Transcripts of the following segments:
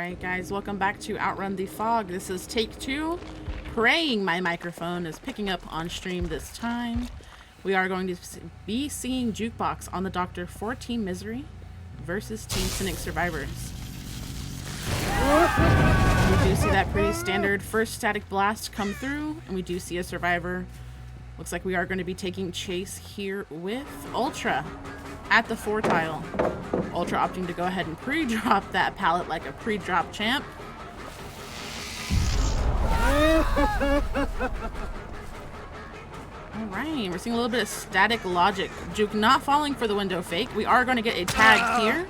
Alright guys, welcome back to Outrun the Fog. This is take 2. Praying my microphone is picking up on stream this time. We are going to be seeing Jukebox on the Doctor for Team Misery versus Team Cynic Survivors. We do see that pretty standard first static blast come through, and we do see a survivor. Looks like we are going to be taking chase here with Ultra at the 4 tile. Ultra opting to go ahead and pre-drop that pallet like a pre-drop champ. Alright, we're seeing a little bit of static logic. Juke not falling for the window fake. We are going to get a tag here.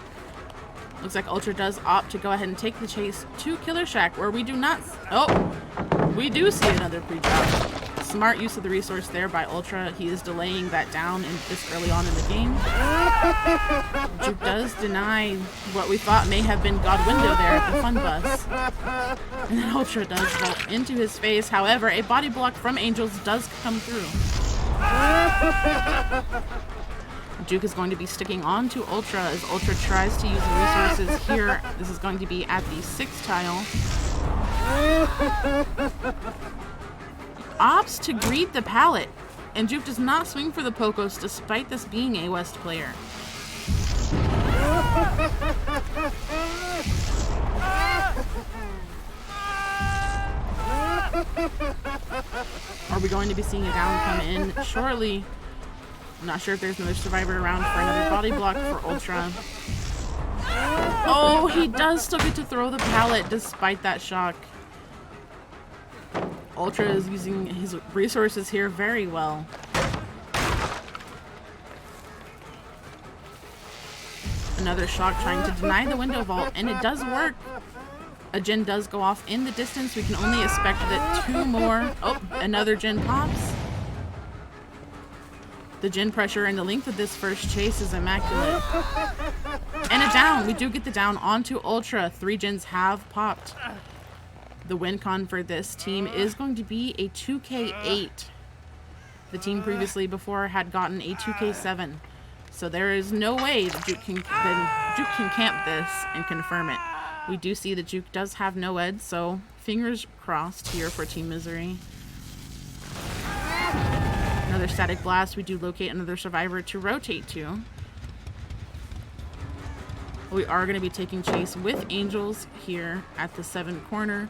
Looks like Ultra does opt to go ahead and take the chase to Killer Shack, where we do not... Oh! We do see another pre-drop. Smart use of the resource there by Ultra. He is delaying that down this early on in the game. Juke does deny what we thought may have been God Window there at the fun bus. And then Ultra does vault into his face. However, a body block from Angels does come through. Juke is going to be sticking on to Ultra as Ultra tries to use the resources here. This is going to be at the 6th tile. Opts to greet the pallet, and Juke does not swing for the Pocos despite this being a West player. Are we going to be seeing a down come in shortly? I'm not sure if there's another survivor around for another body block for Ultra. Oh, he does still get to throw the pallet despite that shock. Ultra is using his resources here very well. Another shock trying to deny the window vault, and it does work. A gen does go off in the distance. We can only expect that 2 more. Oh, another gen pops. The gen pressure and the length of this first chase is immaculate. And a down. We do get the down onto Ultra. 3 gens have popped. The win con for this team is going to be a 2K8. The team previously before had gotten a 2K7. So there is no way that Juke can camp this and confirm it. We do see that Juke does have no ed, so fingers crossed here for Team Misery. Another static blast. We do locate another survivor to rotate to. We are going to be taking chase with Angels here at the 7 corner.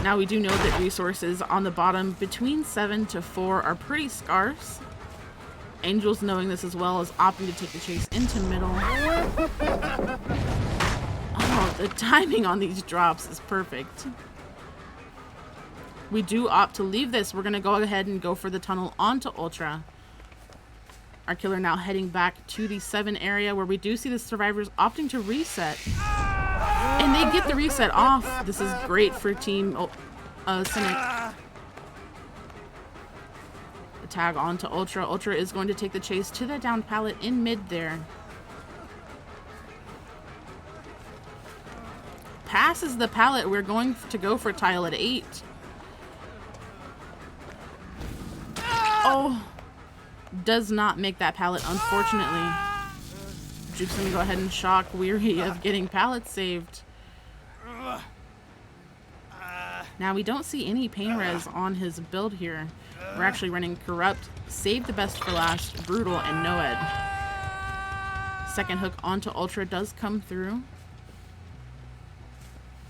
Now we do know that resources on the bottom between 7 to 4 are pretty scarce. Angels, knowing this as well, is opting to take the chase into middle. Oh, the timing on these drops is perfect. We do opt to leave this. We're going to go ahead and go for the tunnel onto Ultra. Our killer now heading back to the 7 area, where we do see the survivors opting to reset. And they get the reset off. This is great for Team Cynic. The tag onto Ultra. Ultra is going to take the chase to the down pallet in mid there. Passes the pallet. We're going to go for tile at 8. Oh, does not make that pallet, unfortunately. Juke's gonna go ahead and shock, weary of getting pallets saved. Now we don't see any pain res on his build here. We're actually running Corrupt, Save the Best for Last, Brutal, and No Ed. Second hook onto Ultra does come through.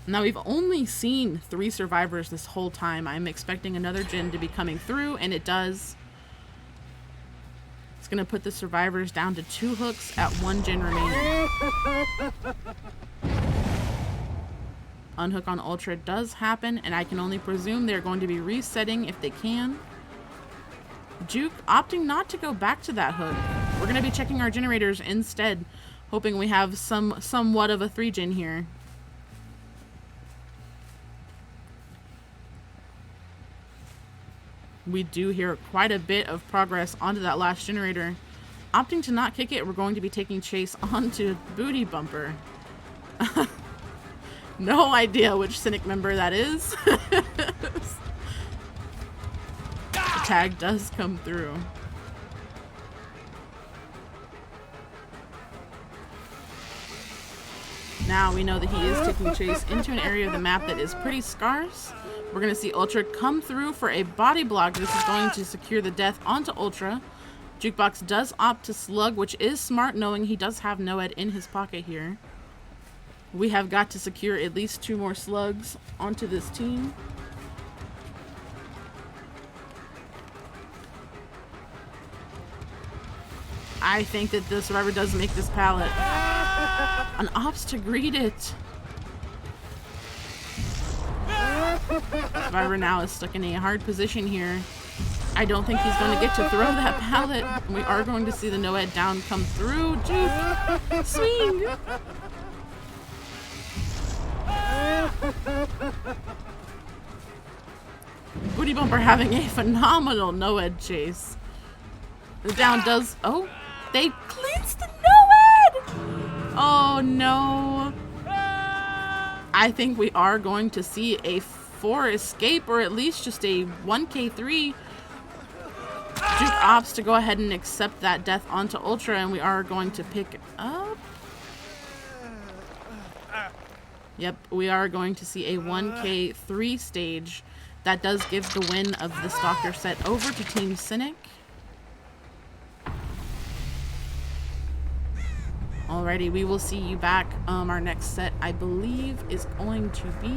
Now we've only seen 3 survivors this whole time. I'm expecting another gen to be coming through, and it does. It's going to put the survivors down to 2 hooks at 1 gen remaining. Unhook on Ultra does happen, and I can only presume they're going to be resetting if they can. Juke opting not to go back to that hook. We're going to be checking our generators instead, hoping we have somewhat of a 3 gen here. We do hear quite a bit of progress onto that last generator. Opting to not kick it, we're going to be taking chase onto Booty Bumper. No idea which Cynic member that is. The tag does come through. Now we know that he is taking chase into an area of the map that is pretty scarce. We're going to see Ultra come through for a body block. This is going to secure the death onto Ultra. Jukebox does opt to slug, which is smart, knowing he does have Noed in his pocket here. We have got to secure at least 2 more slugs onto this team. I think that the survivor does make this pallet. An ops to greet it. Survivor now is stuck in a hard position here. I don't think he's going to get to throw that pallet. We are going to see the Noed down come through. Juke! Swing! Booty Bumper having a phenomenal Noed chase. The down does... Oh! They cleansed the Noed! Oh no. I think we are going to see a 4 escape, or at least just a 1k3. Juke opts to go ahead and accept that death onto Ultra, and we are going to pick up. Yep, we are going to see a 1k3 stage. That does give the win of the Stalker set over to Team Cynic. Alrighty, we will see you back. Our next set, I believe, is going to be...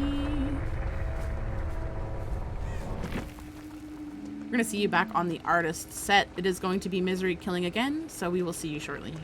We're going to see you back on the artist set. It is going to be Misery killing again, so we will see you shortly.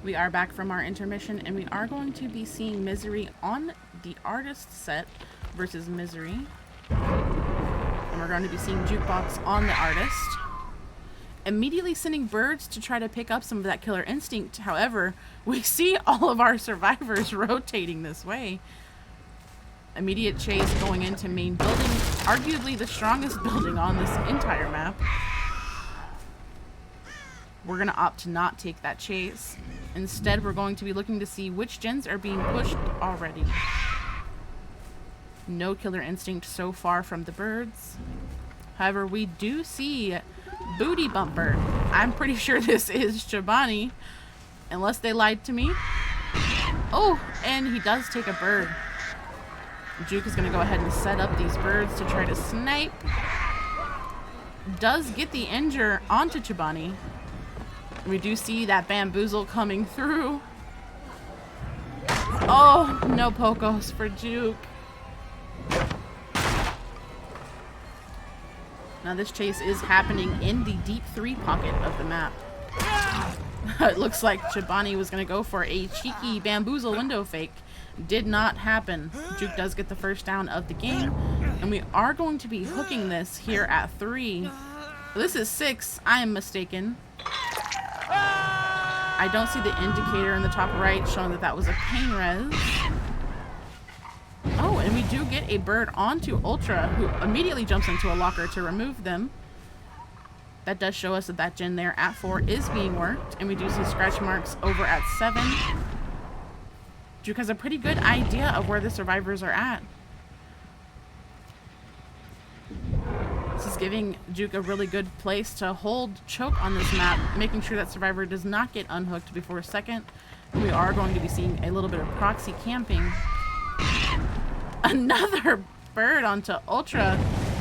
We are back from our intermission, and we are going to be seeing Misery on the artist set versus Misery. And we're going to be seeing Jukebox on the artist. Immediately sending birds to try to pick up some of that killer instinct. However, we see all of our survivors rotating this way. Immediate chase going into main building, arguably the strongest building on this entire map. We're going to opt to not take that chase. Instead, we're going to be looking to see which gens are being pushed already. No killer instinct so far from the birds. However, we do see Booty Bumper. I'm pretty sure this is Chobani, unless they lied to me. Oh, and he does take a bird. Juke is going to go ahead and set up these birds to try to snipe. Does get the injure onto Chobani. We do see that bamboozle coming through. Oh, no pocos for Juke. Now this chase is happening in the deep 3 pocket of the map. It looks like Chobani was going to go for a cheeky bamboozle window fake. Did not happen. Juke does get the first down of the game. And we are going to be hooking this here at 3. This is 6. I am mistaken. I don't see the indicator in the top right showing that that was a pain res. Oh, and we do get a bird onto Ultra, who immediately jumps into a locker to remove them. That does show us that that gen there at 4 is being worked, and we do see scratch marks over at 7. Juke has a pretty good idea of where the survivors are at. This is giving Juke a really good place to hold choke on this map, making sure that survivor does not get unhooked before second. We are going to be seeing a little bit of proxy camping. Another bird onto Ultra.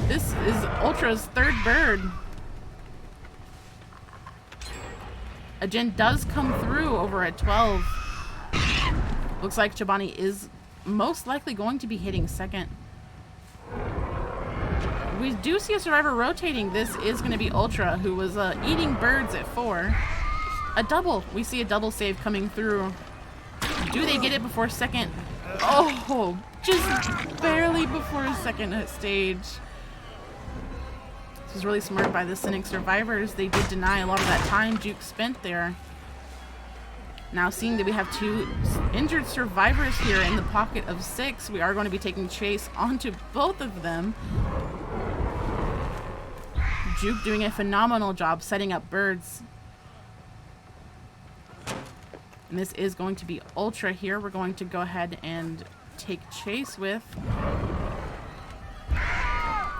This is Ultra's 3rd bird. A gen does come through over at 12. Looks like Chobani is most likely going to be hitting second. We do see a survivor rotating. This is going to be Ultra, who was eating birds at 4. A double. We see a double save coming through. Do they get it before second? Oh, just barely before second stage. This was really smart by the Cynic survivors. They did deny a lot of that time Juke spent there. Now, seeing that we have 2 injured survivors here in the pocket of 6, we are going to be taking chase onto both of them. Juke doing a phenomenal job setting up birds. And this is going to be Ultra here. We're going to go ahead and take chase with.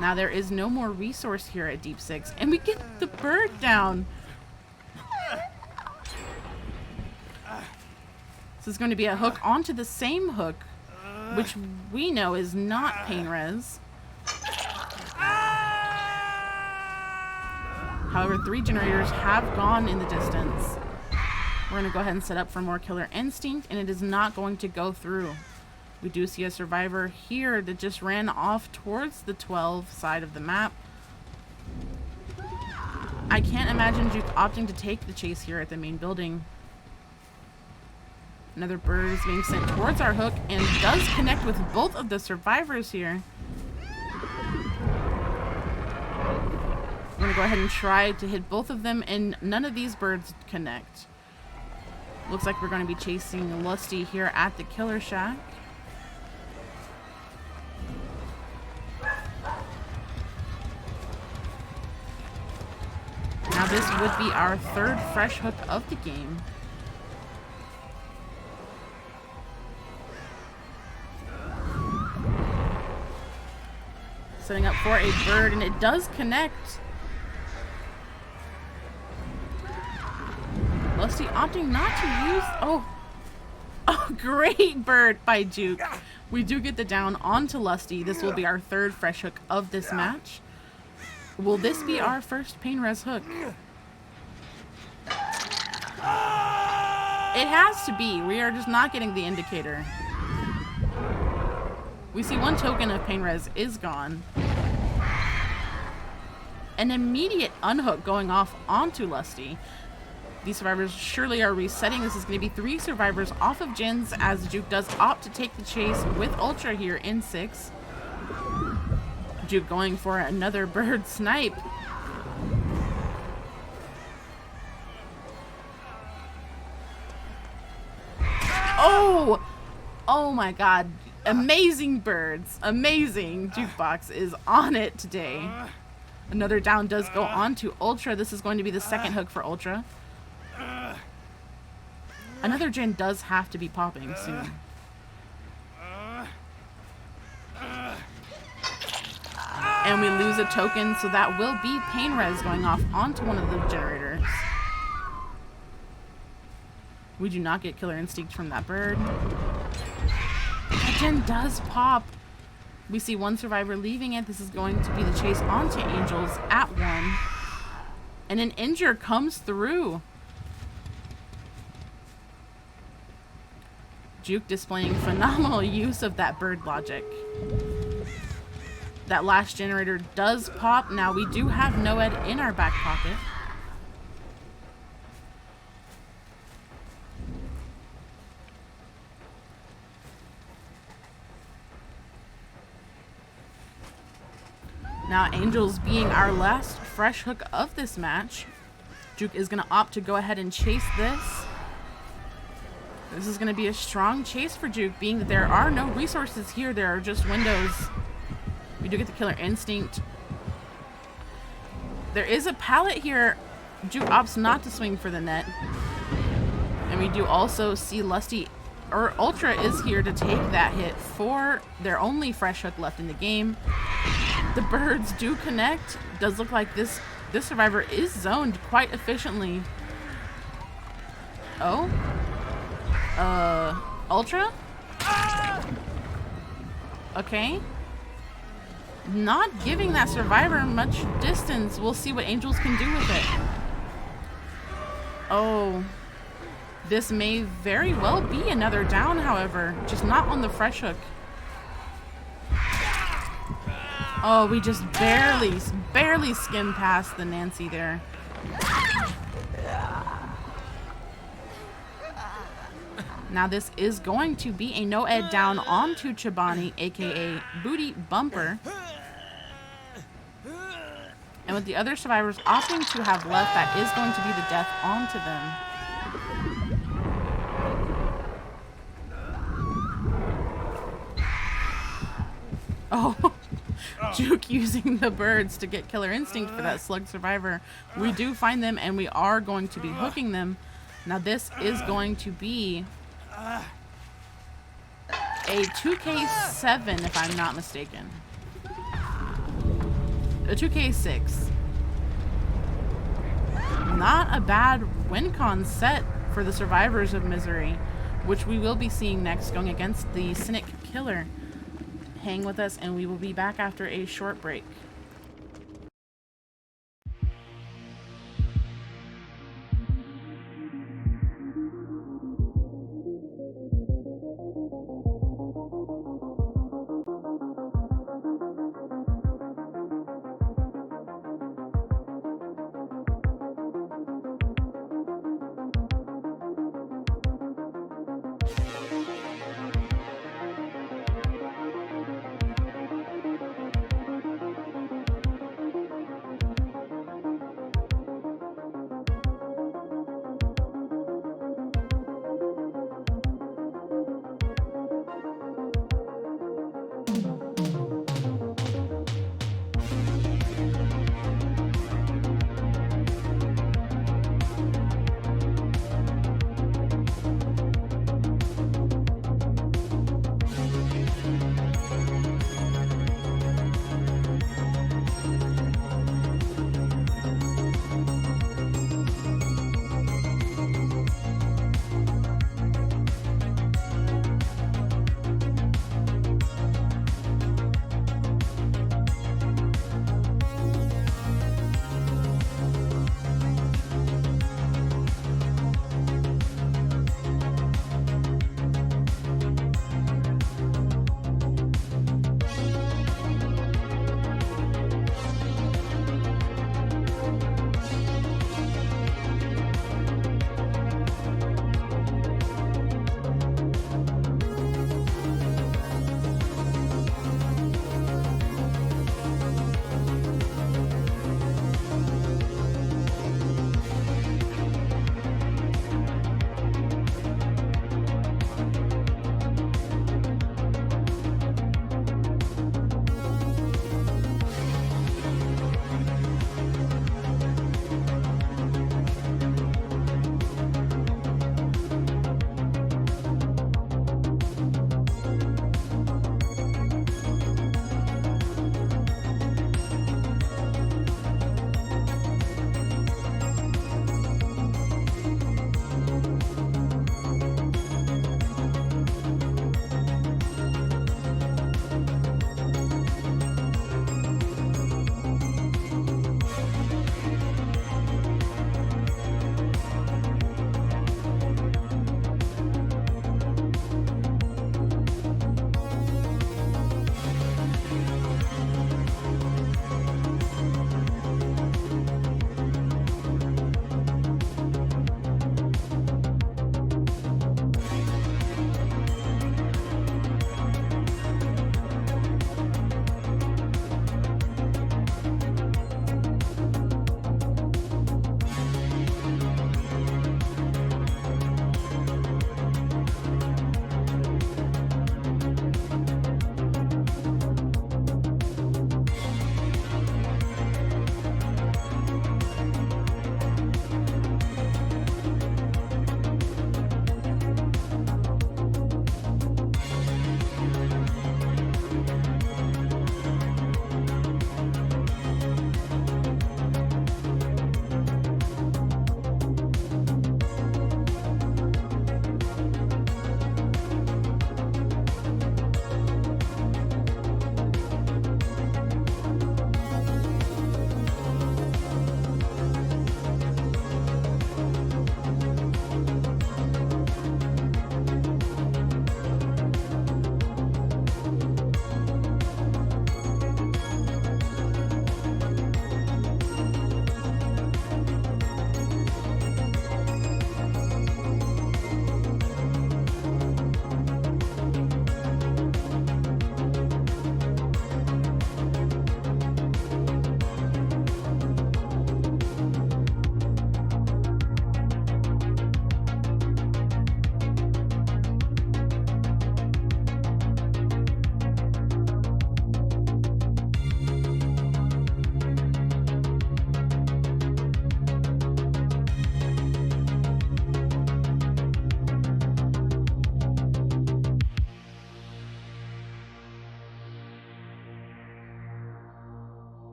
Now there is no more resource here at Deep 6. And we get the bird down. This is going to be a hook onto the same hook, which we know is not pain res. However, 3 generators have gone in the distance. We're going to go ahead and set up for more killer instinct, and it is not going to go through. We do see a survivor here that just ran off towards the 12 side of the map. I can't imagine Juke opting to take the chase here at the main building. Another bird is being sent towards our hook and does connect with both of the survivors here. We're going to go ahead and try to hit both of them, and none of these birds connect. Looks like we're going to be chasing Lusty here at the Killer Shack. Now this would be our 3rd fresh hook of the game. Setting up for a bird, and it does connect. Lusty opting not to use... Oh, great bird by Juke. We do get the down onto Lusty. This will be our 3rd fresh hook of this match. Will this be our first pain res hook? It has to be. We are just not getting the indicator. We see 1 token of pain res is gone. An immediate unhook going off onto Lusty. These survivors surely are resetting. This is going to be 3 survivors off of Jins as Juke does opt to take the chase with Ultra here in 6. Juke going for another bird snipe. Oh! Oh my god. Amazing birds. Amazing. Jukebox is on it today. Another down does go on to Ultra. This is going to be the second hook for Ultra. Another Jin does have to be popping soon. And we lose a token, so that will be pain res going off onto one of the generators. We do not get Killer Instinct from that bird. That Jin does pop. We see one survivor leaving it. This is going to be the chase onto Angels at 1. And an injure comes through. Juke displaying phenomenal use of that bird logic. That last generator does pop. Now we do have Noed in our back pocket. Now Angels being our last fresh hook of this match. Juke is going to opt to go ahead and chase this. This is going to be a strong chase for Juke, being that there are no resources here. There are just windows. We do get the Killer Instinct. There is a pallet here. Juke opts not to swing for the net. And we do also see Lusty, or Ultra is here to take that hit for their only fresh hook left in the game. The birds do connect. Does look like this survivor is zoned quite efficiently. Oh? Ultra? Okay. Not giving that survivor much distance. We'll see what Angels can do with it. Oh. This may very well be another down, however. Just not on the fresh hook. Oh, we just barely skimmed past the Nancy there. Now this is going to be a no-ed down onto Chobani, aka Booty Bumper. And with the other survivors opting to have left, that is going to be the death onto them. Oh, Juke using the birds to get Killer Instinct for that slug survivor. We do find them and we are going to be hooking them. Now this is going to be a 2K7 if I'm not mistaken. A 2K6. Not a bad win con set for the survivors of Misery, which we will be seeing next going against the Cynic Killer. Hang with us and we will be back after a short break.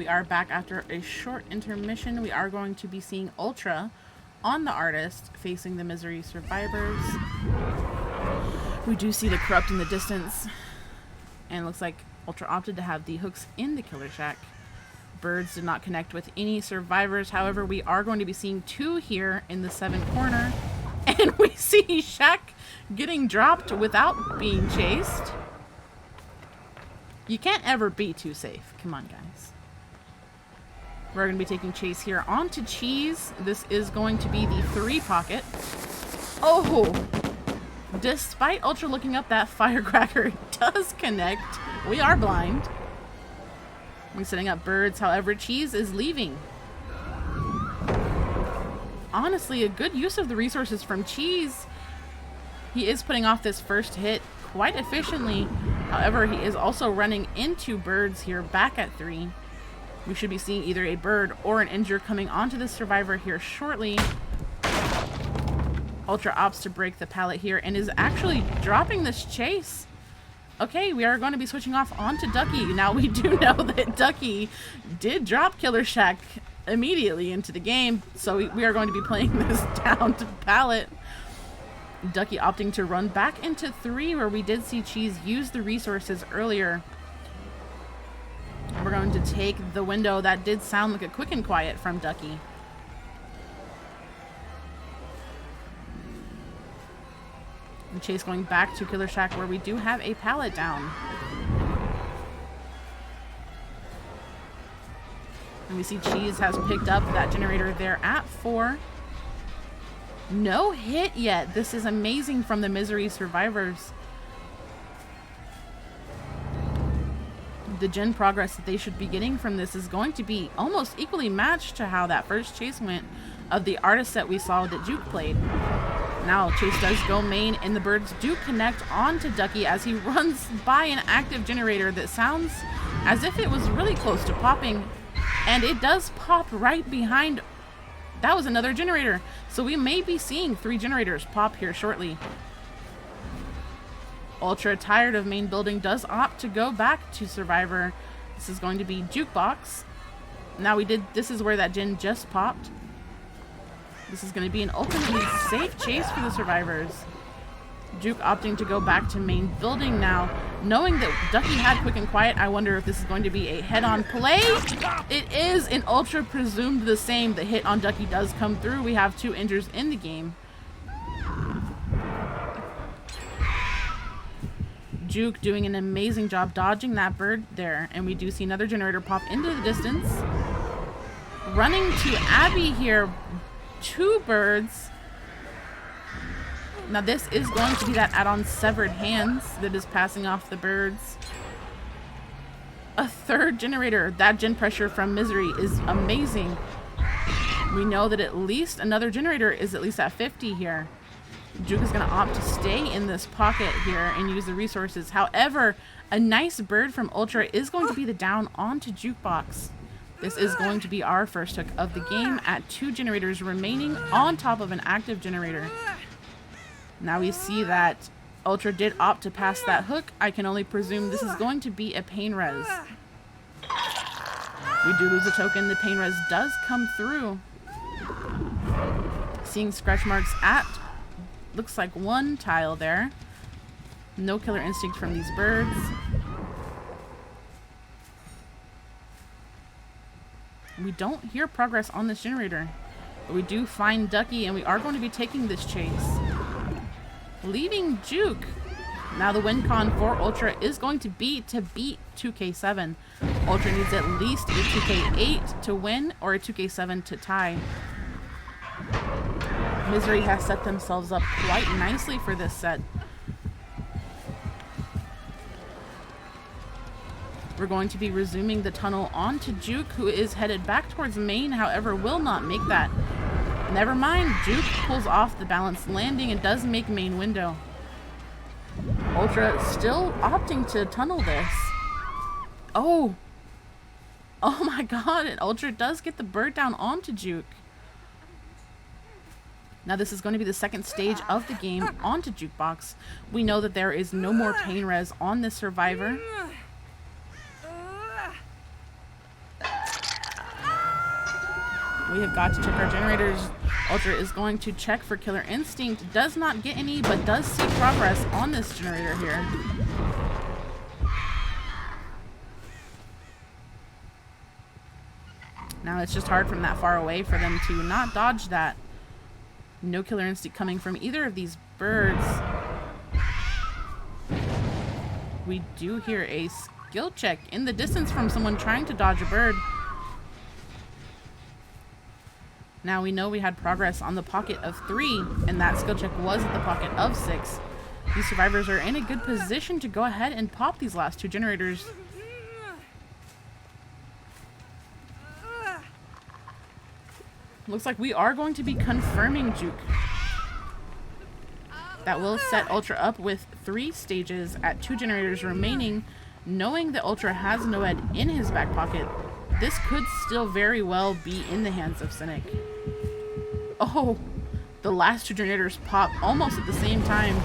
we are back after a short intermission. We are going to be seeing Ultra on the Artist facing the Misery survivors. We do see the Corrupt in the distance, and it looks like Ultra opted to have the hooks in the Killer Shack. Birds did not connect with any survivors. However, we are going to be seeing 2 here in the 7 corner, and we see Shack getting dropped without being chased. You can't ever be too safe. Come on, guys. We're going to be taking chase here onto Cheese. This is going to be the 3 pocket. Oh! Despite Ultra looking up that firecracker, it does connect. We are blind. We're setting up birds. However, Cheese is leaving. Honestly, a good use of the resources from Cheese. He is putting off this first hit quite efficiently. However, he is also running into birds here back at 3. We should be seeing either a bird or an injure coming onto the survivor here shortly. Ultra opts to break the pallet here and is actually dropping this chase. Okay, we are going to be switching off onto Ducky. Now, we do know that Ducky did drop Killer Shack immediately into the game, so we are going to be playing this down to pallet. Ducky opting to run back into 3, where we did see Cheese use the resources earlier. We're going to take the window. That did sound like a quick and quiet from Ducky. And Chase going back to Killer Shack, where we do have a pallet down. And we see Cheese has picked up that generator there at 4. No hit yet. This is amazing from the Misery survivors. The gen progress that they should be getting from this is going to be almost equally matched to how that first chase went of the Artist that we saw that Juke played. Now Chase does go main, and the birds do connect onto Ducky as he runs by an active generator that sounds as if it was really close to popping, and it does pop right behind. That was another generator. So we may be seeing 3 generators pop here shortly. Ultra, tired of main building, does opt to go back to Survivor. This is going to be Jukebox. Now this is where that gen just popped. This is going to be an ultimately safe chase for the survivors. Juke opting to go back to main building now. Knowing that Ducky had quick and quiet, I wonder if this is going to be a head-on play. It is, and Ultra presumed the same. The hit on Ducky does come through. We have 2 injures in the game. Juke doing an amazing job dodging that bird there, and we do see another generator pop into the distance. Running to Abby here. 2 birds. Now this is going to be that add-on Severed Hands that is passing off the birds. A 3rd generator. That gen pressure from Misery is amazing. We know that at least another generator is at least at 50 here. Juke is going to opt to stay in this pocket here and use the resources. However, a nice bird from Ultra is going to be the down onto Jukebox. This is going to be our first hook of the game at 2 generators remaining on top of an active generator. Now we see that Ultra did opt to pass that hook. I can only presume this is going to be a pain res. We do lose a token. The pain res does come through. Seeing scratch marks at, looks like 1 tile there. No killer instinct from these birds. We don't hear progress on this generator, but we do find Ducky, and we are going to be taking this chase. Leaving Juke. Now the win con for Ultra is going to be to beat 2K7. Ultra needs at least a 2K8 to win or a 2K7 to tie. Misery has set themselves up quite nicely for this set. We're going to be resuming the tunnel onto Juke, who is headed back towards main, however will not make that. Never mind, Juke pulls off the balanced landing and does make main window. Ultra still opting to tunnel this. Oh my god, and Ultra does get the bird down onto Juke. Now this is going to be the 2nd stage of the game onto Jukebox. We know that there is no more pain res on this survivor. We have got to check our generators. Ultra is going to check for Killer Instinct. Does not get any, but does see progress on this generator here. Now it's just hard from that far away for them to not dodge that. No Killer Instinct coming from either of these birds. We do hear a skill check in the distance from someone trying to dodge a bird. Now we know we had progress on the pocket of 3, and that skill check was at the pocket of 6. These survivors are in a good position to go ahead and pop these last 2 generators. Looks like we are going to be confirming Juke. That will set Ultra up with 3 stages at 2 generators remaining. Knowing that Ultra has Noed in his back pocket, this could still very well be in the hands of Cynic. Oh, the last 2 generators pop almost at the same time.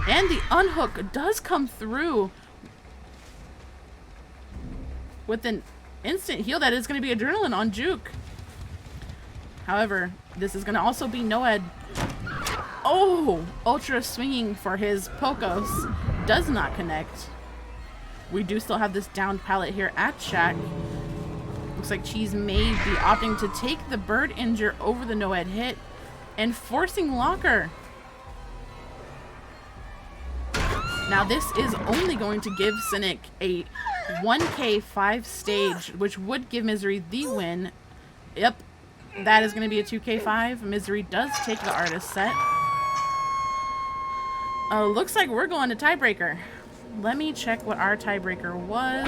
And the unhook does come through with an instant heal that is going to be Adrenaline on Juke. However, this is going to also be Noed. Oh, Ultra swinging for his Pocos does not connect. We do still have this downed pallet here at Shack. Looks like Cheese may be opting to take the bird injure over the Noed hit and forcing Locker. Now this is only going to give Cynic a 1K5 stage, which would give Misery the win. Yep, that is going to be a 2K5. Misery does take the artist set. Looks like we're going to tiebreaker. Let me check what our tiebreaker was.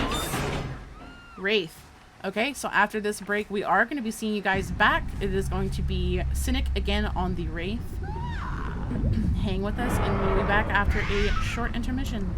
Wraith. Okay, so after this break, we are going to be seeing you guys back. It is going to be Cynic again on the Wraith. Hang with us, and we'll be back after a short intermission.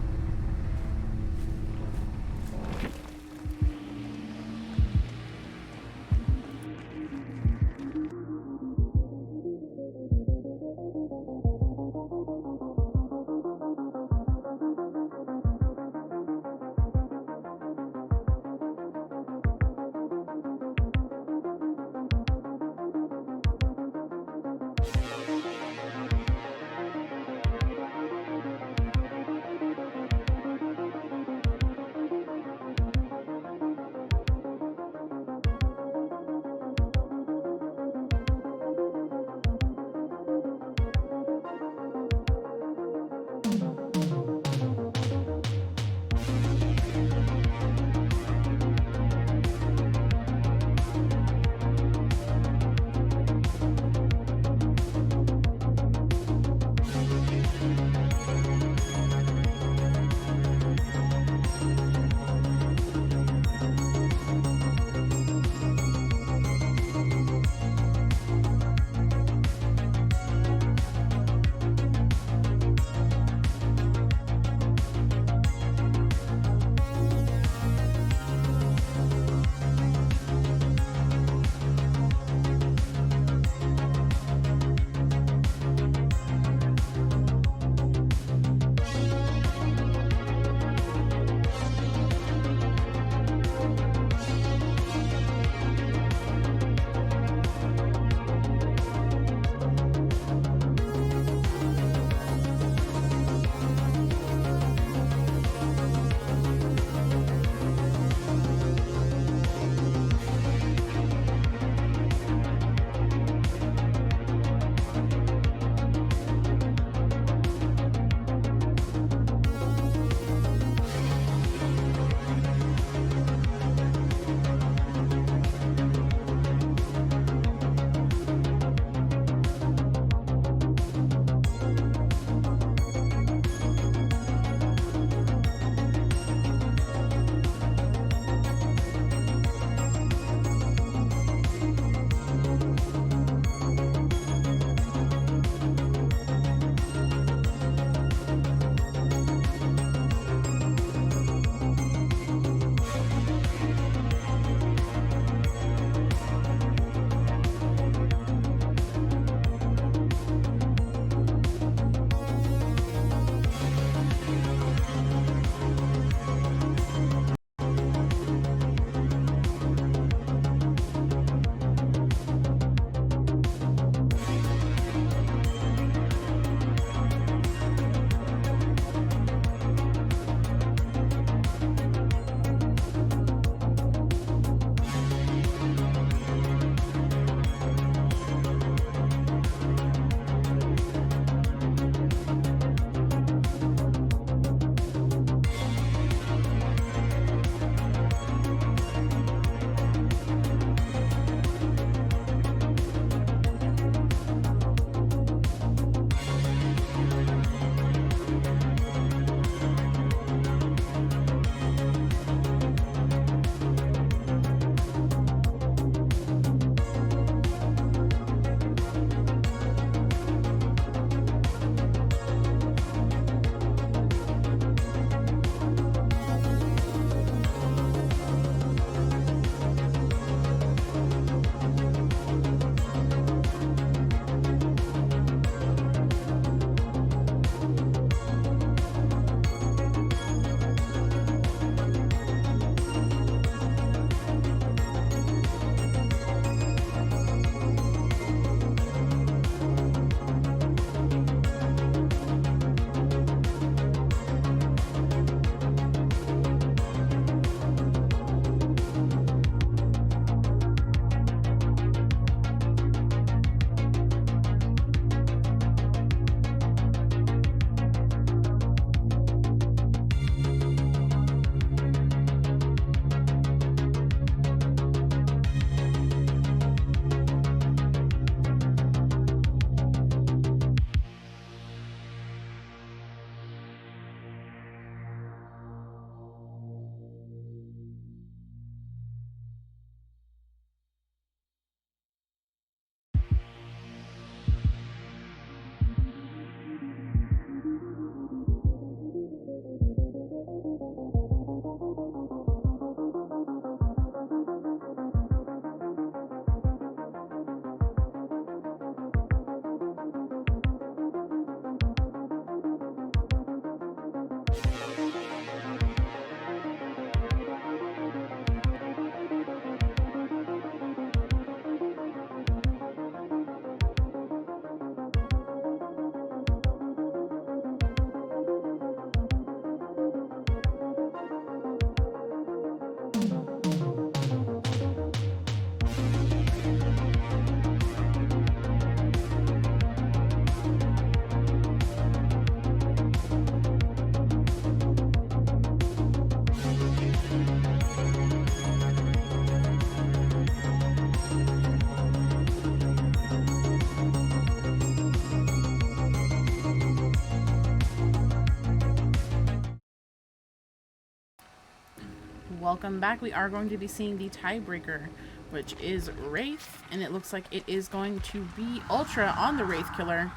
Welcome back. We are going to be seeing the tiebreaker, which is Wraith, and it looks like it is going to be Ultra on the Wraith killer.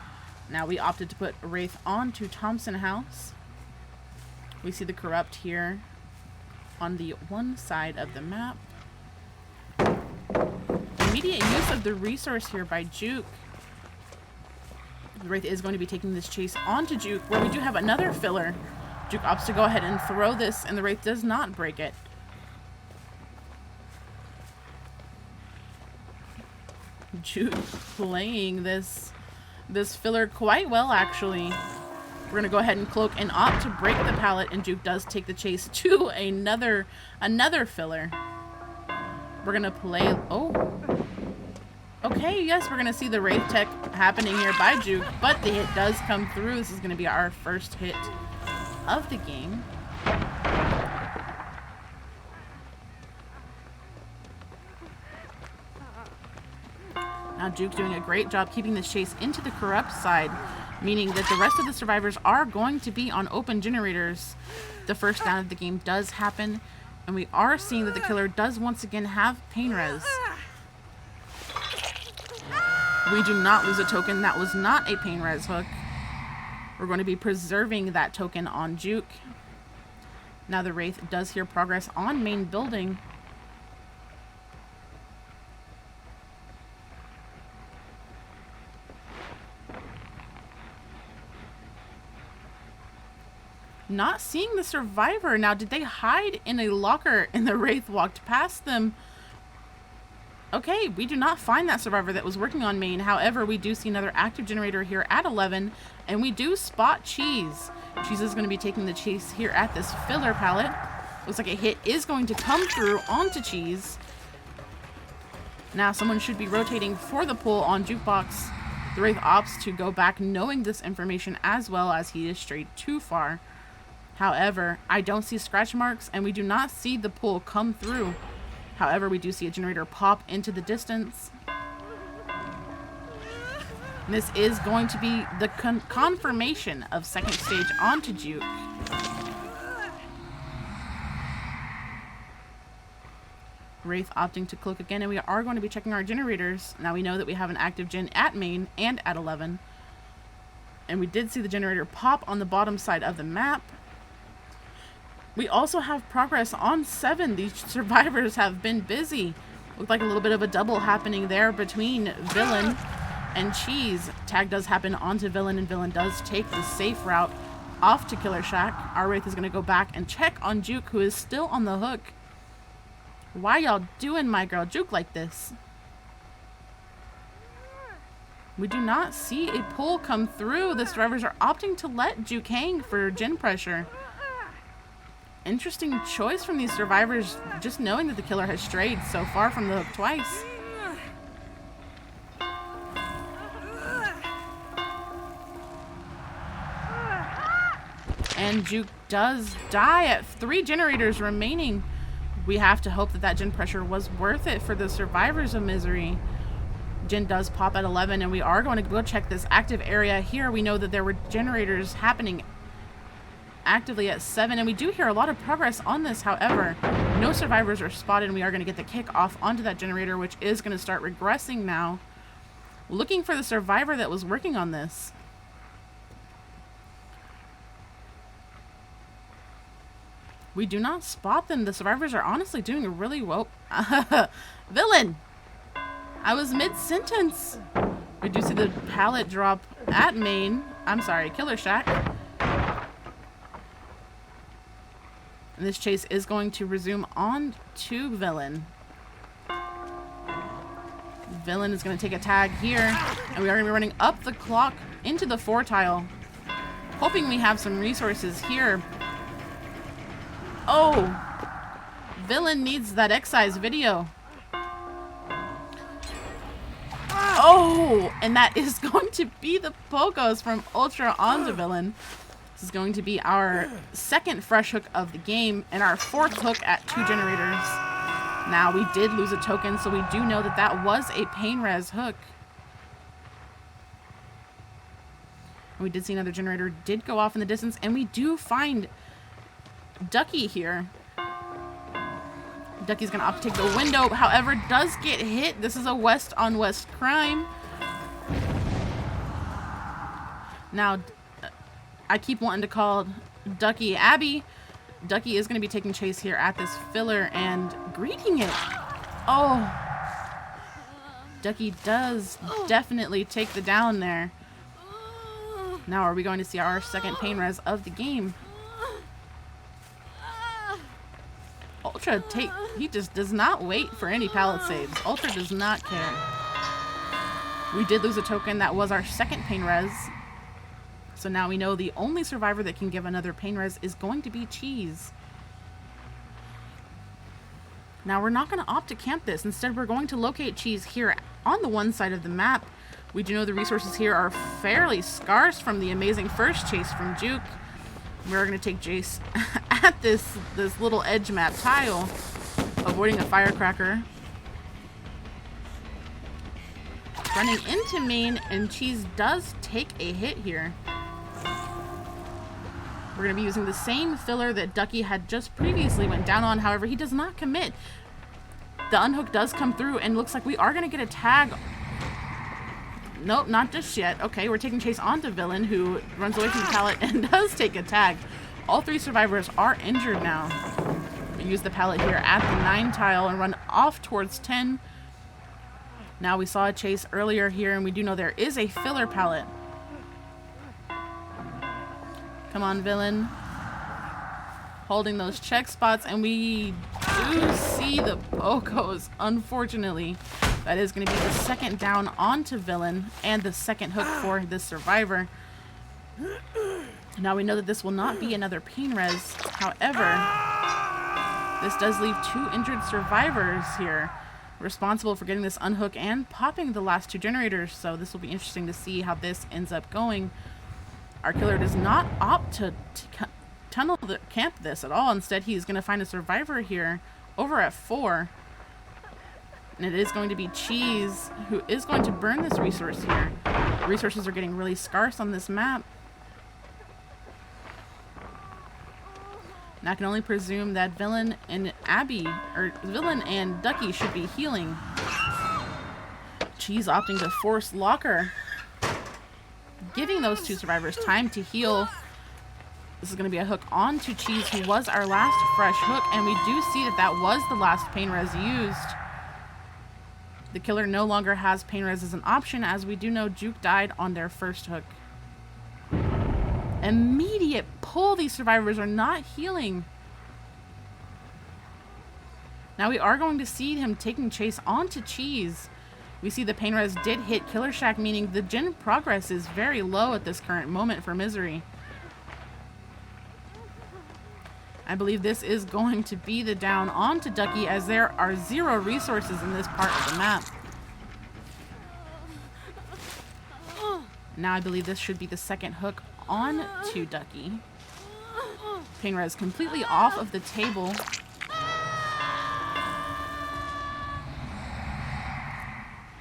Now we opted to put Wraith onto Thompson House. We see the Corrupt here on the one side of the map. Immediate use of the resource here by Juke. The Wraith is going to be taking this chase onto Juke, where we do have another filler. Juke opts to go ahead and throw this, and the Wraith does not break it. Juke playing this filler quite well, actually. We're going to go ahead and cloak and opt to break the pallet, and Juke does take the chase to another filler. We're going to play... Oh. Okay, yes, we're going to see the Wraith tech happening here by Juke, but the hit does come through. This is going to be our first hit of the game. Now Juke's doing a great job keeping this chase into the Corrupt side, meaning that the rest of the survivors are going to be on open generators. The first down of the game does happen, and we are seeing that the killer does once again have pain res. We do not lose a token. That was not a pain res hook. We're going to be preserving that token on Juke. Now the Wraith does hear progress on main building. Not seeing the survivor. Now, did they hide in a locker and the Wraith walked past them? Okay, we do not find that survivor that was working on main. However, we do see another active generator here at 11, and we do spot Cheese. Cheese is going to be taking the chase here at this filler pallet. Looks like a hit is going to come through onto Cheese. Now, someone should be rotating for the pull on Jukebox. The Wraith opts to go back knowing this information as well as he is strayed too far. However, I don't see scratch marks, and we do not see the pull come through. However, we do see a generator pop into the distance. And this is going to be the confirmation of second stage onto Juke. Wraith opting to cloak again, and we are going to be checking our generators. Now we know that we have an active gen at main and at 11. And we did see the generator pop on the bottom side of the map. We also have progress on 7. These survivors have been busy. Looked like a little bit of a double happening there between Villain and Cheese. Tag does happen onto Villain, and Villain does take the safe route off to Killer Shack. Our Wraith is going to go back and check on Juke, who is still on the hook. Why y'all doing my girl Juke like this? We do not see a pull come through. The survivors are opting to let Juke hang for gen pressure. Interesting choice from these survivors, just knowing that the killer has strayed so far from the hook twice. And Juke does die at 3 generators remaining. We have to hope that that gen pressure was worth it for the survivors of Misery. Gen does pop at 11, and we are going to go check this active area here. We know that there were generators happening actively at 7, and we do hear a lot of progress on this. However, no survivors are spotted, and we are going to get the kick off onto that generator, which is going to start regressing now. Looking for the survivor that was working on this. We do not spot them. The survivors are honestly doing really well. Villain! I was mid-sentence. We do see the pallet drop at main. I'm sorry, Killer Shack. And this chase is going to resume on to Villain. Villain is going to take a tag here, and we are going to be running up the clock into the 4 tile, hoping we have some resources here. Oh, Villain needs that excise video. Oh, and that is going to be the Pokos from Ultra onto Villain. This is going to be our second fresh hook of the game and our 4th hook at 2 generators. Now, we did lose a token, so we do know that that was a pain res hook. And we did see another generator did go off in the distance, and we do find Ducky here. Ducky's gonna opt to take the window, however, does get hit. This is a west on west crime. Now, I keep wanting to call Ducky Abby. Ducky is gonna be taking chase here at this filler and greeting it. Oh, Ducky does definitely take the down there. Now, are we going to see our second pain res of the game? Ultra he just does not wait for any pallet saves. Ultra does not care. We did lose a token. That was our second pain res. So now we know the only survivor that can give another pain res is going to be Cheese. Now we're not going to opt to camp this. Instead, we're going to locate Cheese here on the one side of the map. We do know the resources here are fairly scarce from the amazing first chase from Juke. We're going to take Jace at this little edge map tile, avoiding a firecracker. Running into main, and Cheese does take a hit here. We're going to be using the same filler that Ducky had just previously went down on. However, he does not commit. The unhook does come through, and looks like we are going to get a tag. Nope, not just yet. Okay, we're taking chase onto Villain, who runs away from the pallet and does take a tag. All three survivors are injured now. We use the pallet here at the 9 tile and run off towards 10. Now, we saw a chase earlier here, and we do know there is a filler pallet. Come on, Villain. Holding those check spots, and we do see the Bocos, unfortunately. That is going to be the second down onto Villain and the second hook for this survivor. Now we know that this will not be another pain res. However, this does leave 2 injured survivors here responsible for getting this unhook and popping the last 2 generators. So this will be interesting to see how this ends up going. Our killer does not opt to camp this at all. Instead, he's going to find a survivor here over at 4. And it is going to be Cheese who is going to burn this resource here. Resources are getting really scarce on this map. And I can only presume that Villain and Villain and Ducky should be healing. Cheese opting to force locker, giving those 2 survivors time to heal. This is going to be a hook onto Cheese, who was our last fresh hook, and we do see that that was the last pain res used. The killer no longer has pain res as an option, as we do know Juke died on their first hook. Immediate pull. These survivors are not healing. Now we are going to see him taking chase onto Cheese. We see the pain res did hit Killer Shack, meaning the gen progress is very low at this current moment for Misery. I believe this is going to be the down onto Ducky, as there are 0 resources in this part of the map. Now I believe this should be the second hook on to Ducky. Pain res completely off of the table.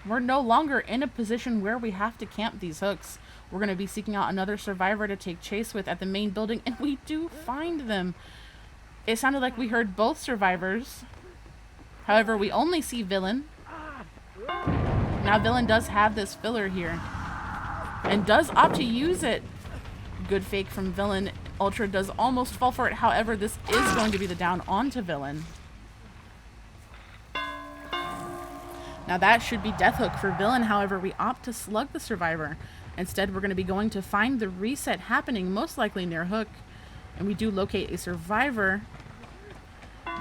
We're no longer in a position where we have to camp these hooks. We're going to be seeking out another survivor to take chase with at the main building, and we do find them. It sounded like we heard both survivors. However, we only see Villain. Now Villain does have this filler here and does opt to use it. Good fake from Villain. Ultra does almost fall for it. However, this is going to be the down onto Villain. Now that should be death hook for Villain. However, we opt to slug the survivor. Instead, we're going to be going to find the reset happening, most likely near hook. And we do locate a survivor.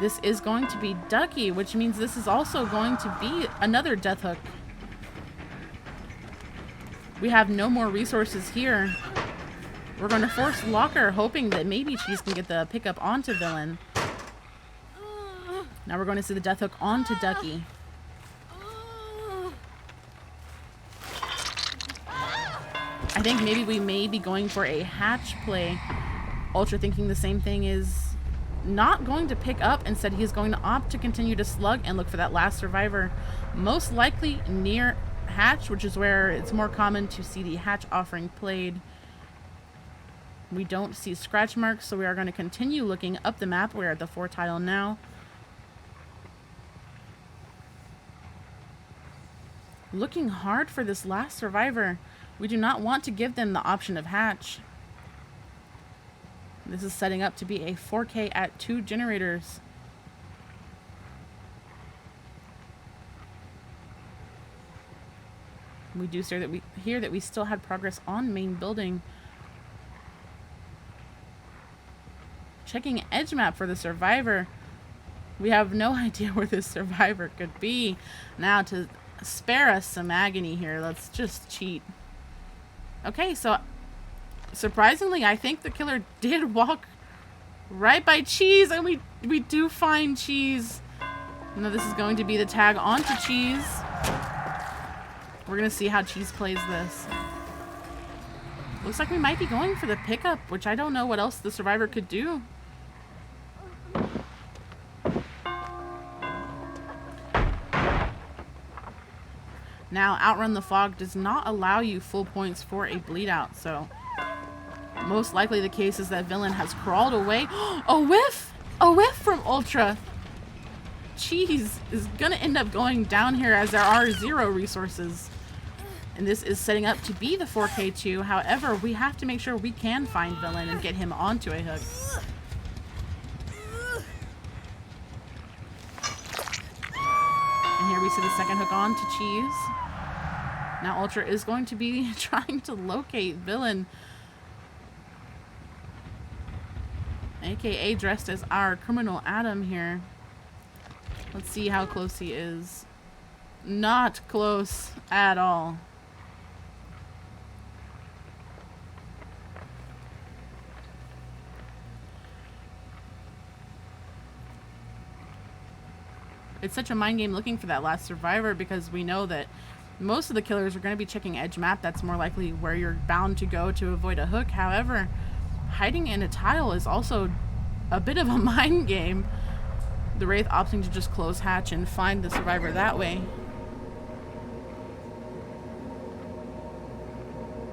This is going to be Ducky, which means this is also going to be another death hook. We have no more resources here. We're going to force locker, hoping that maybe Cheese can get the pickup onto Villain. Now we're going to see the death hook onto Ducky. I think maybe we may be going for a hatch play. Ultra thinking the same thing, is not going to pick up. Instead, he's going to opt to continue to slug and look for that last survivor. Most likely near hatch, which is where it's more common to see the hatch offering played. We don't see scratch marks, so we are going to continue looking up the map. We're at the 4 tile now. Looking hard for this last survivor. We do not want to give them the option of hatch. This is setting up to be a 4K at 2 generators. We do hear that we still had progress on main building. Checking edge map for the survivor. We have no idea where this survivor could be. Now, to spare us some agony here, let's just cheat. Okay, so surprisingly, I think the killer did walk right by Cheese, and we do find Cheese. Now this is going to be the tag onto Cheese. We're gonna see how Cheese plays this. Looks like we might be going for the pickup, which I don't know what else the survivor could do. Now, Outrun the Fog does not allow you full points for a bleed out, so most likely the case is that villain has crawled away. A whiff! A whiff from Ultra! Cheese is gonna end up going down here as there are 0 resources. And this is setting up to be the 4K2. However, we have to make sure we can find villain and get him onto a hook. And here we see the second hook on to Cheese. Now Ultra is going to be trying to locate villain, aka dressed as our criminal Adam here. Let's see how close he is. Not close at all. It's such a mind game looking for that last survivor, because we know that most of the killers are going to be checking edge map. That's more likely where you're bound to go to avoid a hook. However, hiding in a tile is also a bit of a mind game. The Wraith opting to just close hatch and find the survivor that way.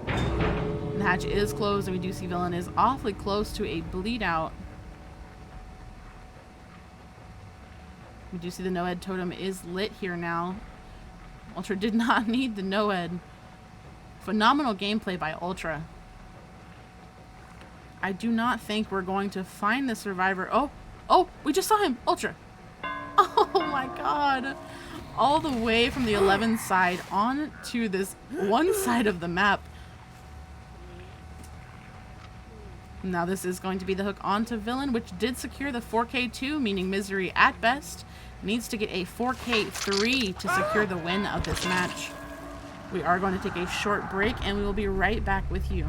The hatch is closed, and we do see villain is awfully close to a bleed out. We do see the no-ed totem is lit here now. Ultra did not need the no-ed. Phenomenal gameplay by Ultra. I do not think we're going to find the survivor. Oh, we just saw him. Ultra. Oh my god. All the way from the 11 side on to this one side of the map. Now this is going to be the hook onto villain, which did secure the 4K2, meaning Misery at best needs to get a 4K3 to secure the win of this match. We are going to take a short break, and we will be right back with you.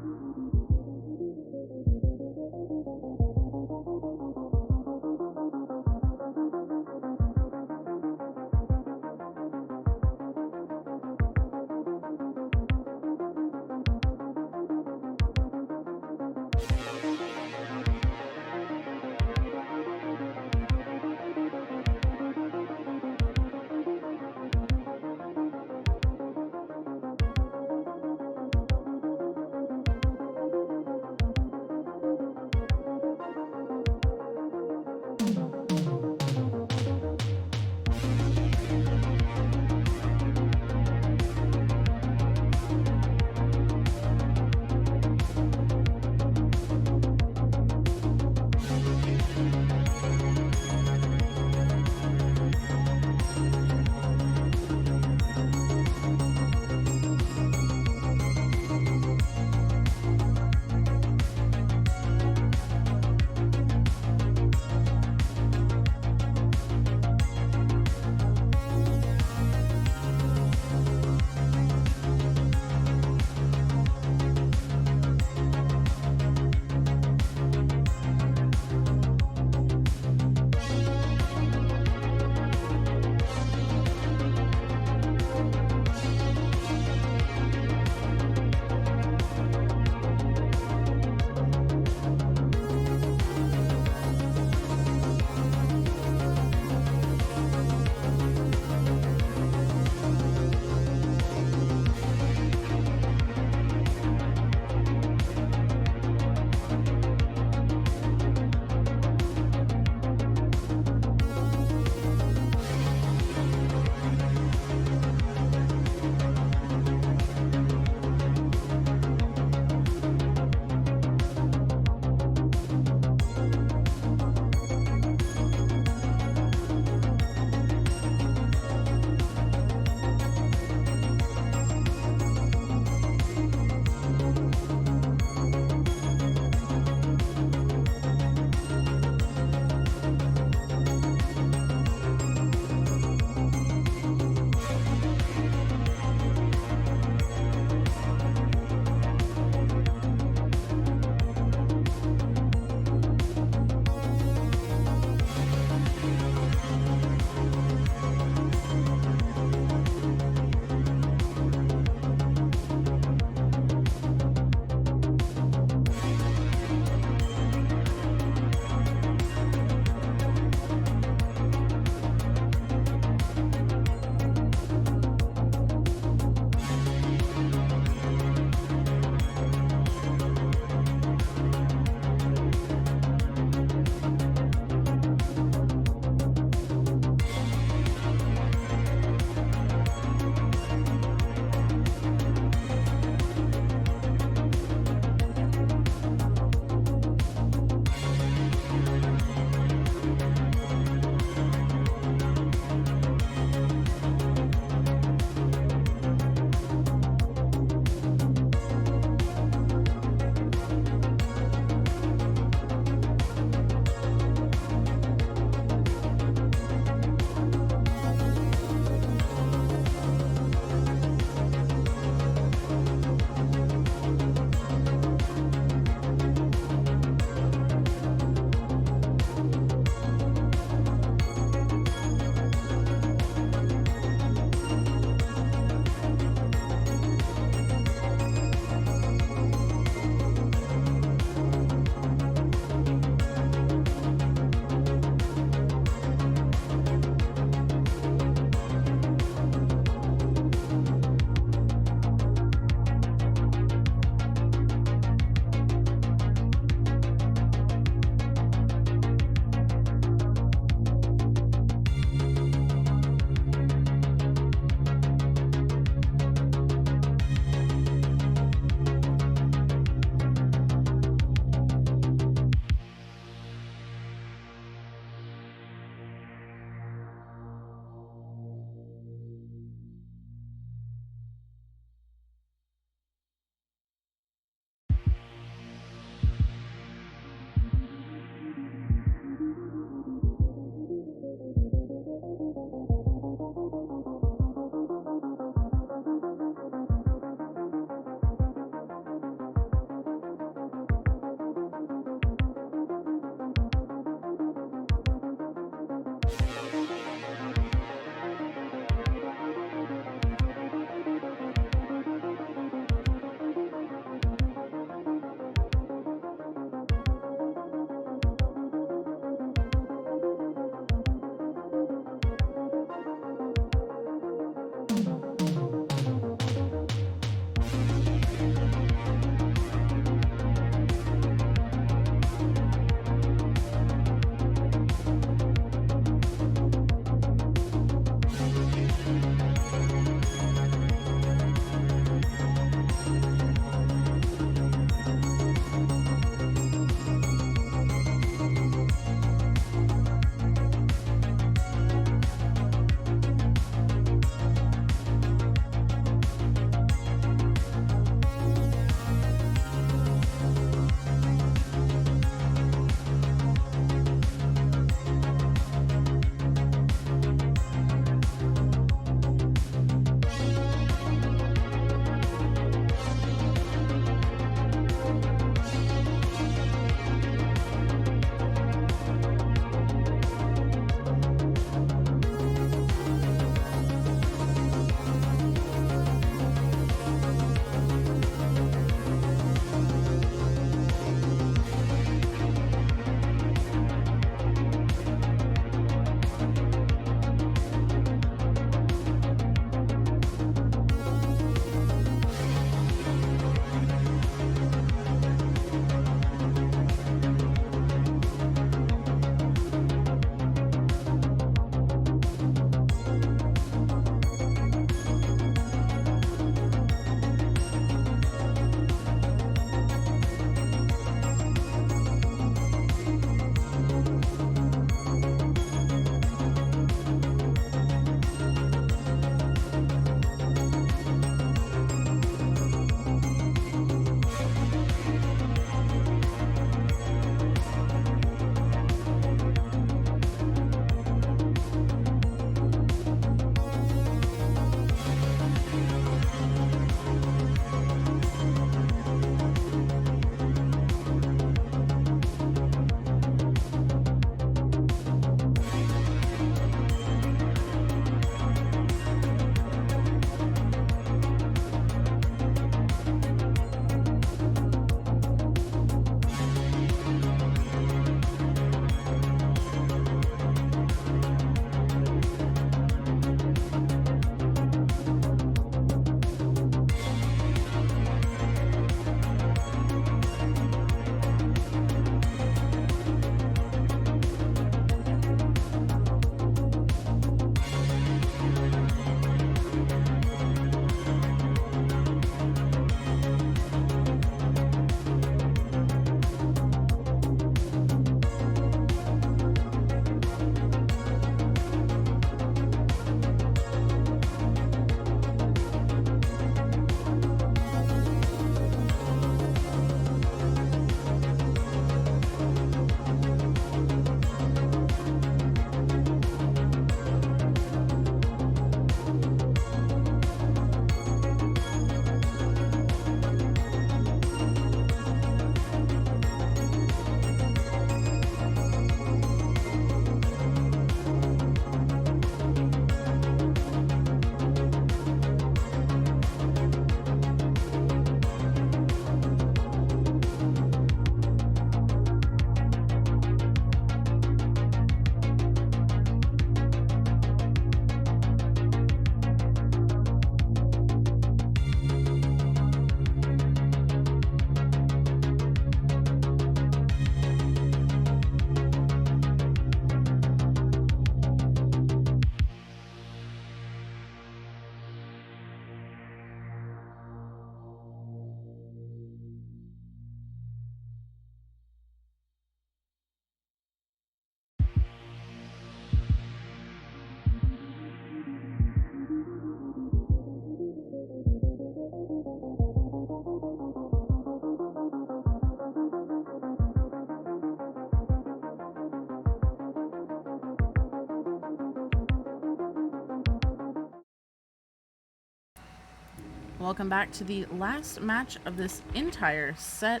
Welcome back to the last match of this entire set.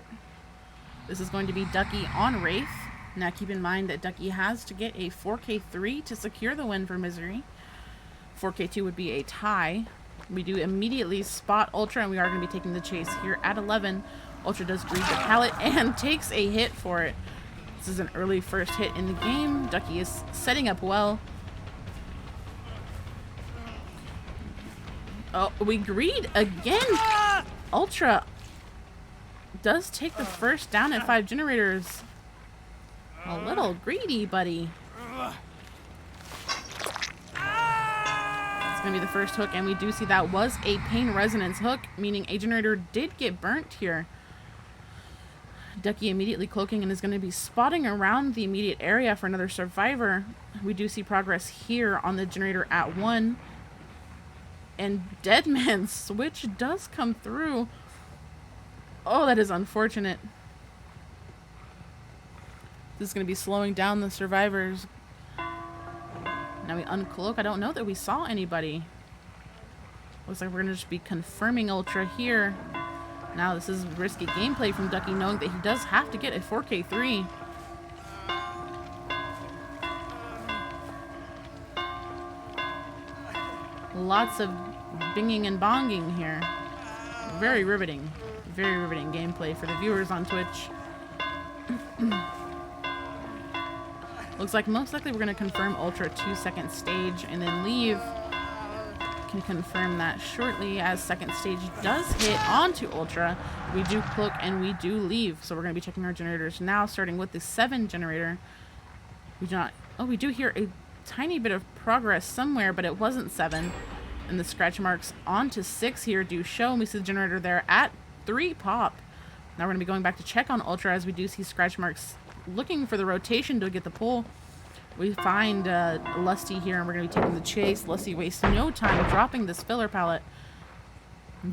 This is going to be Ducky on Wraith. Now keep in mind that Ducky has to get a 4K3 to secure the win for Misery. 4K2 would be a tie. We do immediately spot Ultra, and we are going to be taking the chase here at 11. Ultra does greed the pallet and takes a hit for it. This is an early first hit in the game. Ducky is setting up well. Oh, we greed again. Ultra does take the first down at 5 generators. A little greedy, buddy. It's going to be the first hook, and we do see that was a pain resonance hook, meaning a generator did get burnt here. Ducky immediately cloaking and is going to be spotting around the immediate area for another survivor. We do see progress here on the generator at 1. And Deadman's switch does come through. Oh, that is unfortunate. This is going to be slowing down the survivors. Now we uncloak. I don't know that we saw anybody. Looks like we're going to just be confirming Ultra here. Now this is risky gameplay from Ducky, knowing that he does have to get a 4K3. Lots of binging and bonging here. Very riveting gameplay for the viewers on Twitch. Looks like most likely we're going to confirm Ultra 2nd stage and then leave. Can confirm that shortly, as 2nd stage does hit onto Ultra. We do cloak and we do leave. So we're going to be checking our generators now, starting with the 7 generator. We do not... Oh, we do hear a tiny bit of progress somewhere, but it wasn't 7. And the scratch marks onto 6 here do show, and we see the generator there at 3 pop. Now we're going to be going back to check on Ultra, as we do see scratch marks looking for the rotation to get the pull. We find Lusty here, and we're going to be taking the chase. Lusty wastes no time dropping this filler pallet.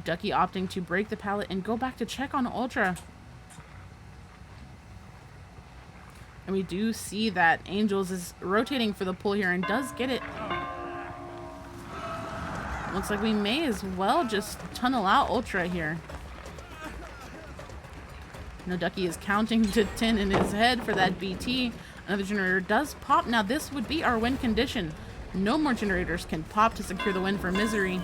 Ducky opting to break the pallet and go back to check on Ultra. And we do see that Angels is rotating for the pull here and does get it. Looks like we may as well just tunnel out Ultra here. No, Ducky is counting to 10 in his head for that BT. Another generator does pop. Now this would be our win condition. No more generators can pop to secure the win for Misery.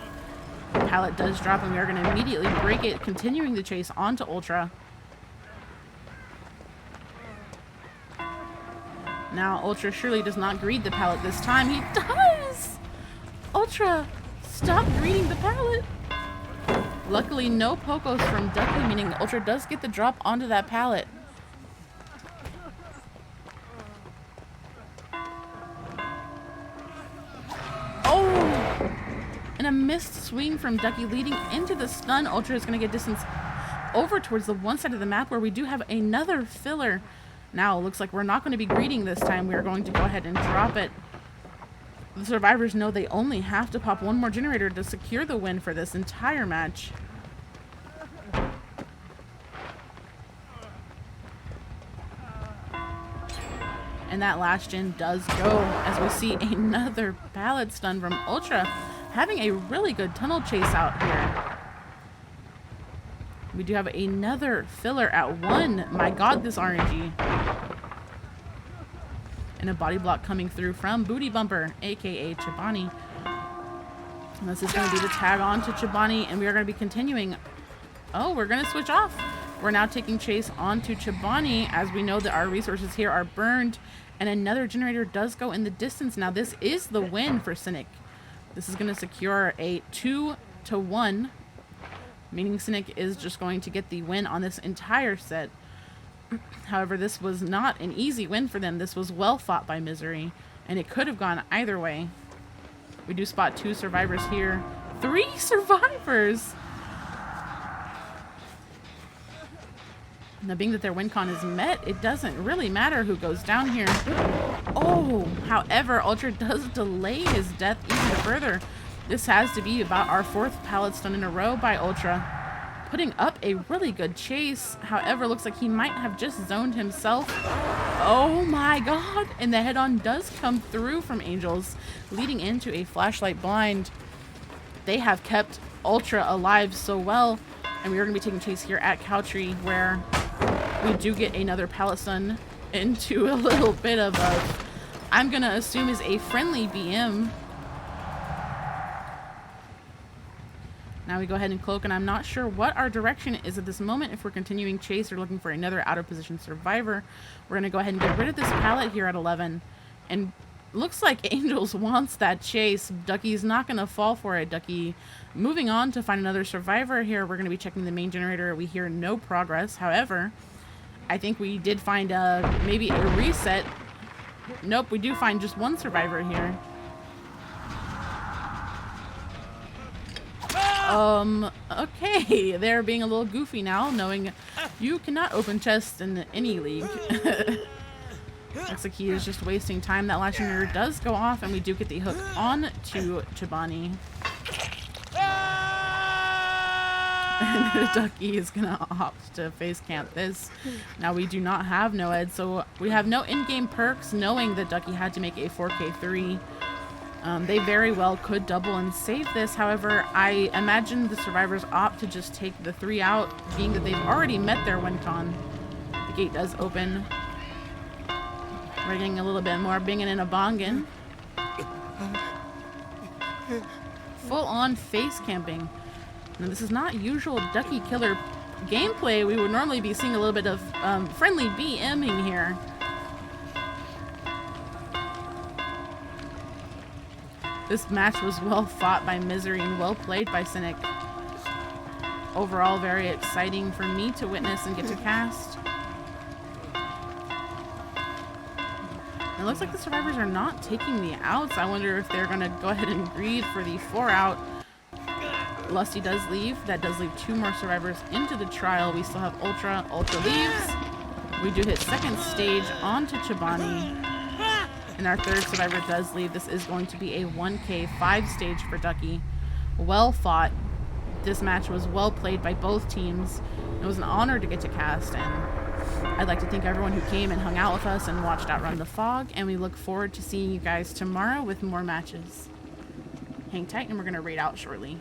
Pallet does drop, and we are going to immediately break it, continuing the chase onto Ultra. Now Ultra surely does not greed the pallet this time. He does! Ultra, stop greeding the pallet. Luckily, no pokos from Ducky, meaning Ultra does get the drop onto that pallet. Oh! And a missed swing from Ducky leading into the stun. Ultra is going to get distance over towards the one side of the map where we do have another filler. Now it looks like we're not going to be greeting this time. We are going to go ahead and drop it. The survivors know they only have to pop one more generator to secure the win for this entire match. And that last gen does go, as we see another pallet stun from Ultra, having a really good tunnel chase out here. We do have another filler at 1. My god, this RNG. And a body block coming through from Booty Bumper, aka Chobani. And this is going to be the tag on to Chobani, and we are going to be continuing. Oh, we're going to switch off. We're now taking chase onto Chobani, as we know that our resources here are burned, and another generator does go in the distance. Now this is the win for Cynic. This is going to secure a 2-1, meaning Cynic is just going to get the win on this entire set. However, this was not an easy win for them. This was well fought by Misery, and it could have gone either way. We do spot 2 survivors here. 3 survivors! Now, being that their win con is met, it doesn't really matter who goes down here. Oh, however, Ultra does delay his death even further. This has to be about our 4th pallet stun in a row by Ultra, putting up a really good chase. However, looks like he might have just zoned himself. Oh my god! And the head-on does come through from Angels, leading into a flashlight blind. They have kept Ultra alive so well. And we are going to be taking chase here at Cowtree, where we do get another Pallet Stun into a little bit of a, I'm going to assume is a friendly BM. Now we go ahead and cloak, and I'm not sure what our direction is at this moment. If we're continuing chase or looking for another out of position survivor, we're going to go ahead and get rid of this pallet here at 11. And looks like Angels wants that chase. Ducky's not going to fall for it. Ducky moving on to find another survivor here. We're going to be checking the main generator. We hear no progress. However, I think we did find maybe a reset. Nope, we do find just one survivor here. Okay, they're being a little goofy now, knowing you cannot open chests in any league. Looks like he is just wasting time. That last generator does go off, and we do get the hook on to Chobani. And Ducky is gonna opt to face camp this. Now we do not have no ed, so we have no in-game perks, knowing that Ducky had to make a 4K3. They very well could double and save this. However, I imagine the survivors opt to just take the 3 out, being that they've already met their win con. The gate does open. We're getting a little bit more binging and a bonging. Full on face camping. Now this is not usual Ducky Killer gameplay. We would normally be seeing a little bit of friendly BMing here. This match was well fought by Misery and well played by Cynic. Overall, very exciting for me to witness and get to cast. It looks like the survivors are not taking the outs. I wonder if they're going to go ahead and greed for the 4 out. Lusty does leave. That does leave 2 more survivors into the trial. We still have Ultra. Ultra leaves. We do hit second stage onto Chobani. And our third survivor does leave. This is going to be a 1K 5 stage for Ducky. Well fought. This match was well played by both teams. It was an honor to get to cast, and I'd like to thank everyone who came and hung out with us and watched Outrun the Fog, and we look forward to seeing you guys tomorrow with more matches. Hang tight, and we're going to raid out shortly.